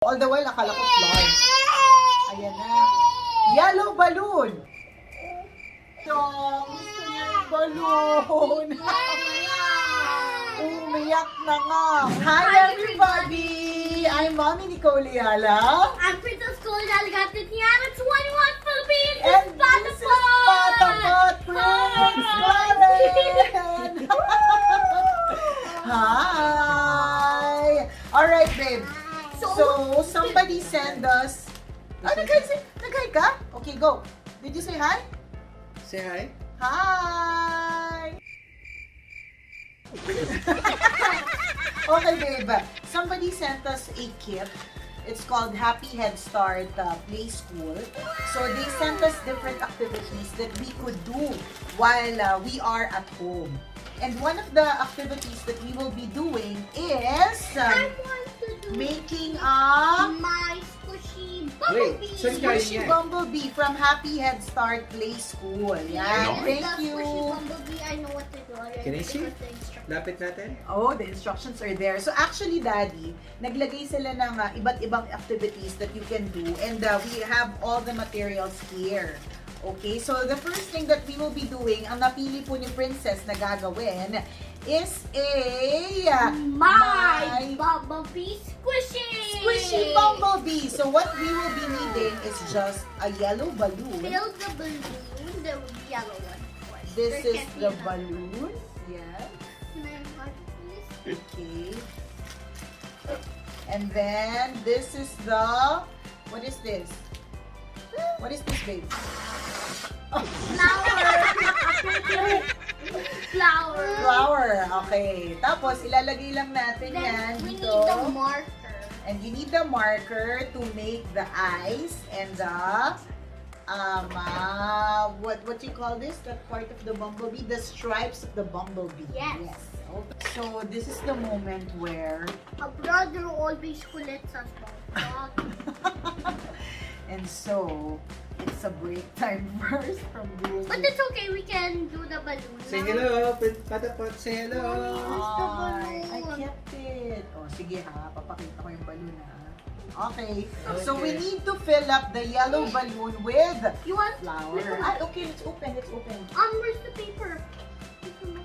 All the while, nakala ko flowers. Ayan na. Yellow balloon. Gusto niya yung balloon. Umiyak na nga. Hi everybody! I'm Mommy Nicole Hyala. I'm Princess Nicole Hyala, Tatiana, 21 Philippines, And this is Patahanin Prince Karen. Hi! Alright, babe. So, somebody send us... Oh, nag-hi ka? Okay, go. Did you say hi? Say hi. Hi! Okay, babe. Somebody sent us a kit. It's called Happy Head Start Play School. So, they sent us different activities that we could do while we are at home. And one of the activities that we will be doing is I want to do making my squishy bumblebee. Wait, so Squishy Bumblebee from Happy Head Start Play School. Yeah, No. thank the you. Squishy bumblebee, I know what to do already. Can I see? because the instructions- Lapit natin. Oh, the instructions are there. So actually, Daddy, naglagay sila ng iba't ibang activities that you can do, and we have all the materials here. Okay, so the first thing that we will be doing, ang napili po ni Princess na gagawin, is My bumblebee squishy. Squishy Bumblebee. So what we will be needing is just a yellow balloon. Fill the balloon, the yellow one. Of course. This There is can't be the another. balloon. Yes. Can I mark this? Okay. And then this is the, what is this? What is this, babe? Flower. Flower. Flower. Okay. Tapos, ilalagay lang natin yan Then we need dito. the marker. And you need the marker to make the eyes and the, what you call this? That part of the bumblebee? The stripes of the bumblebee. Yes. Okay. So, this is the moment where A brother always collects us. and so, it's a break time first from doing But it's okay, we can do the balloon. Say now. hello. Patapot, say hello. I kept it. Oh, sige ha. Papakita ko yung balloon ha. Okay. So, we Okay. need to fill up the yellow balloon with You want flour. Ah, okay. It's open. It's open. Where's the paper? Paper.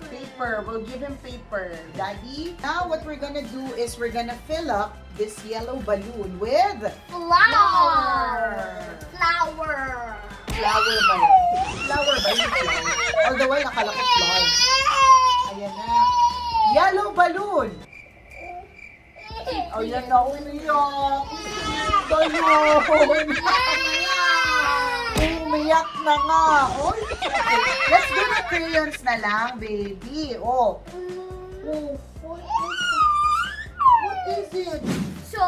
Paper. We'll give him paper. Daddy. Now, what we're gonna do is we're gonna fill up this yellow balloon with Flower. Flower. flower ba yun? Flower ba yun? Flower. All the while, nakala ko flowers. Ayan na. Yellow balloon. Ayan na, umiyak. Balloon. Umiyak na nga. Oh, okay. Let's do the crayons na lang, baby. Oh. Oh. What is it? So,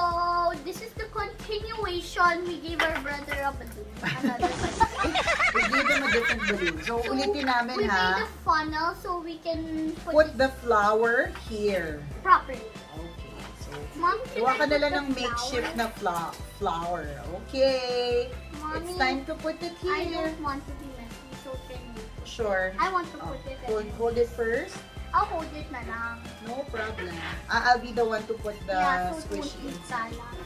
this is the continuation. We gave our brother a balloon. Another balloon. We gave him a different balloon. So, ulitin namin We ha. made a funnel so we can put Put it the flower here. properly. Okay. So, Mom, can gawa I ka na put lang the ng makeshift flower? na flower. Okay. Mommy, It's time to put it I here. don't want to be messy, so can you? Sure. I want to Oh, put it hold it first. I'll hold it na lang. No problem. I'll be the one to put the Yeah, so squishy put it inside. sala.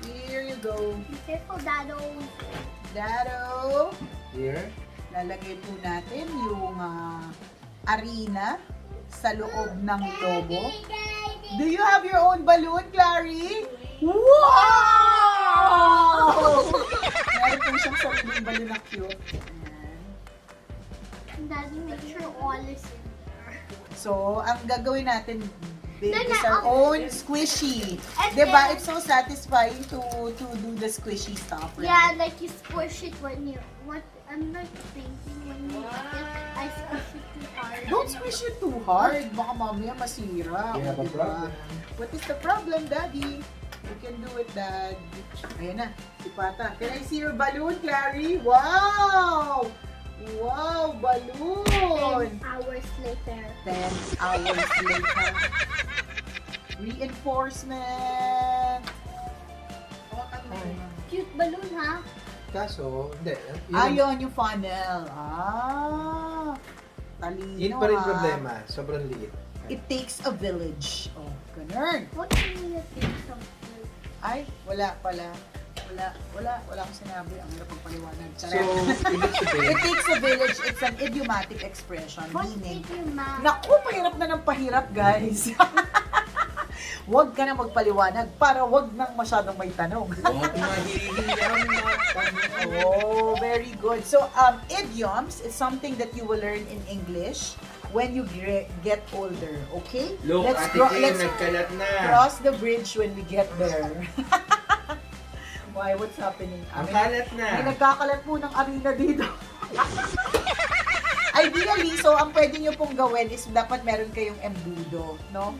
Here you go. Be careful, Dado. Dado. Here. Lalagay po natin yung arena sa loob ng lobo. Do you have your own balloon, Clary? Wow! Meron po siyang sariling balloon na cute. Ayan. Daddy, make sure all is in there. So, ang gagawin natin, babe, Then is our I'll- own squishy. And Diba? then- It's so satisfying to do the squishy stuff. Right? Yeah, like you squish it when you I'm like thinking when you I squish it too hard. Don't squish it too hard. Baka mamaya masira. You have a Diba? problem. What is the problem, Daddy? You can do it, Dad. Ayan na, si Pata. Can I see your balloon, Clary? Wow! Wow, balloon! 10 hours later. 10 hours later. Reinforcement. Cute balloon, ha? Kaso, hindi. Ayun yung funnel. Talino. Yun pa rin problema. Sobrang liit. It takes a village. Oh, ganun. What do you mean it takes some food? Ay, wala pala. Wala akong sinabi. Ang hirap ng paliwanag. So, ibig sabihin, It takes a village. It's an idiomatic expression. What Meaning, did your mom? naku, pahirap na ng pahirap, guys. Huwag ka na magpaliwanag para wag nang masyadong may tanong. huwag mahihiyang matanong. Oh, very good. So, idioms is something that you will learn in English when you get older, okay? Look, Ate Kim, let's nagkalat na. cross the bridge when we get there. Why? What's happening? Ang kalat na. May nagkakalat po ng arena dito. Ideally, so ang pwede nyo pong gawin is dapat meron kayong embudo, no?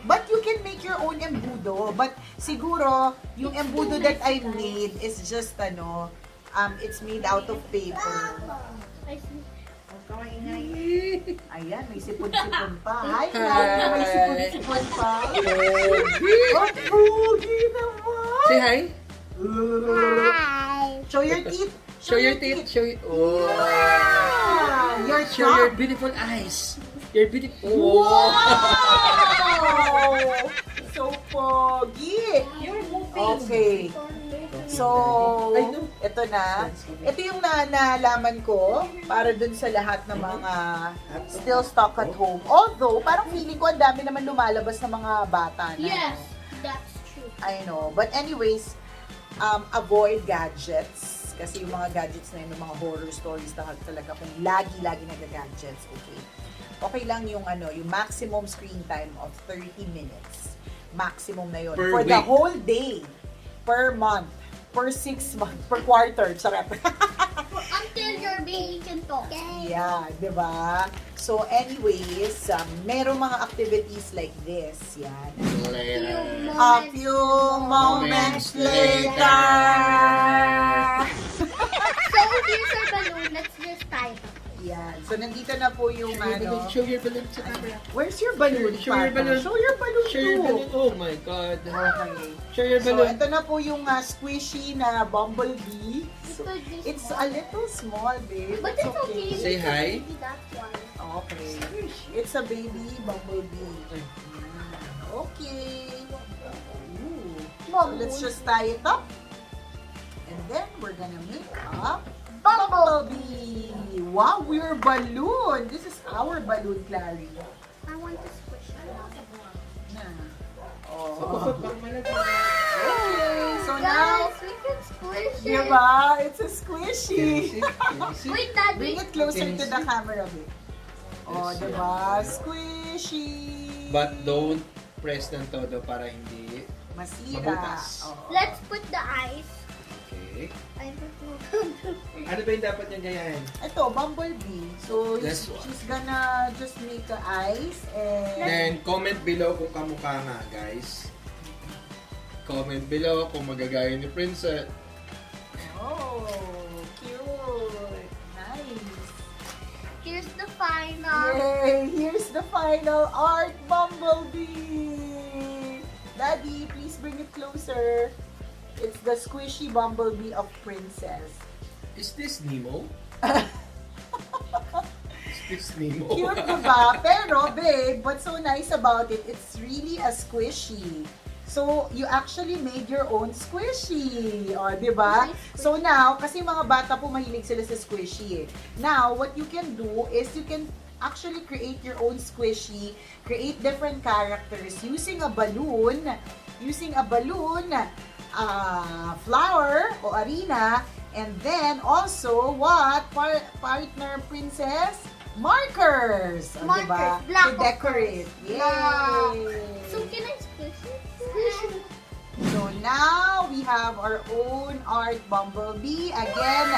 But you can make your own embudo. But siguro, yung embudo that I made is just, it's made out of paper. I see. Huwag ka maingay. Ayan, may sipon-sipon pa. Hi, Clara, may sipon-sipon pa. Oh, pogi naman! Say hi. Hi. Show your teeth. Show your teeth. Show your... Oh. Ah, your Show your tongue. beautiful eyes. Your beautiful... Wow! So pogi. You're moving. Okay. So, ito na. Ito yung nalaman ko para dun sa lahat ng mga still stuck at home. Although, parang feeling ko ang dami naman lumalabas ng mga bata na. Yes, that's true. I know. But anyways, avoid gadgets. Kasi yung mga gadgets na yun, yung mga horror stories talaga kung lagi-lagi nag-gadgets, okay? Okay lang yung yung maximum screen time of 30 minutes. Maximum na yun. Per For the week. whole day, per month, per 6 months, per quarter, sarap. Until your baby can talk. Yeah, di ba? So anyways, merong mga activities like this, yan. A few moments later. So here's our balloon. Let's just tie it up. Yan. So nandito na po yung Show your balloon sa camera. Where's your balloon? Show your Pato? balloon. Show your balloon Show your too. balloon. Oh my God. Okay. Show your So balloon. ito na po yung squishy na bumblebee. So, Because this it's one- a little small, babe. But it's okay. Say hi. Maybe that's one. Okay. It's a baby bumblebee. Okay. Ooh. So let's just tie it up. And then we're gonna make a bumblebee. Wow, we're balloon. This is our balloon, Clary. I want to squish it out. Na. So, Oh. pang malaki. Okay. So now, Guys, we can squish it. diba? It's a squishy. Wait, Dad, Bring wait. it closer Can you to the see? camera, babe. Oh, Yes, diba? Squishy. But don't press ng todo para hindi Masira. mabutas. Oh. Let's put the eyes. Okay. I don't know. Ano ba yung dapat niyang gayahin? Ito, bumblebee. So, This one. she's gonna just make the eyes and... Then, comment below kung kamukha nga, guys. Comment below kung magagaya ni Princess. Oh, cute. Nice. Here's the final. Yay! Here's the final art bumblebee. Daddy, please bring it closer. It's the squishy bumblebee of Princess. Is this Nemo? Is this Nemo? Cute, diba? Pero, babe, what's so nice about it, it's really a squishy. So, you actually made your own squishy. O, diba? So now, kasi mga bata po mahilig sila sa squishy eh. Now, what you can do is you can actually create your own squishy, create different characters using a balloon, flower o arena, and then also what? Partner Princess? Markers! O, Markers, diba? black, To of decorate. course. Yay! Black. So can I squish it? Squish it. So now we have our own art bumblebee. Again,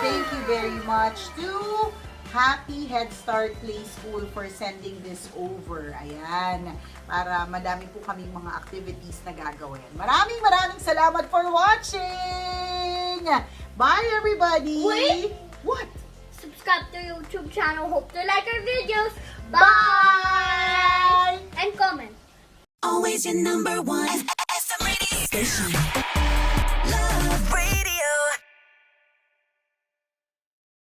thank you very much to Happy Head Start Play School for sending this over. Ayan. Para madami po kaming mga activities na gagawin. Maraming salamat for watching! Bye everybody! Wait! What? Subscribe to our YouTube channel. Hope to like our videos. Bye! And comment. Always your number one. FM radio station. Love radio.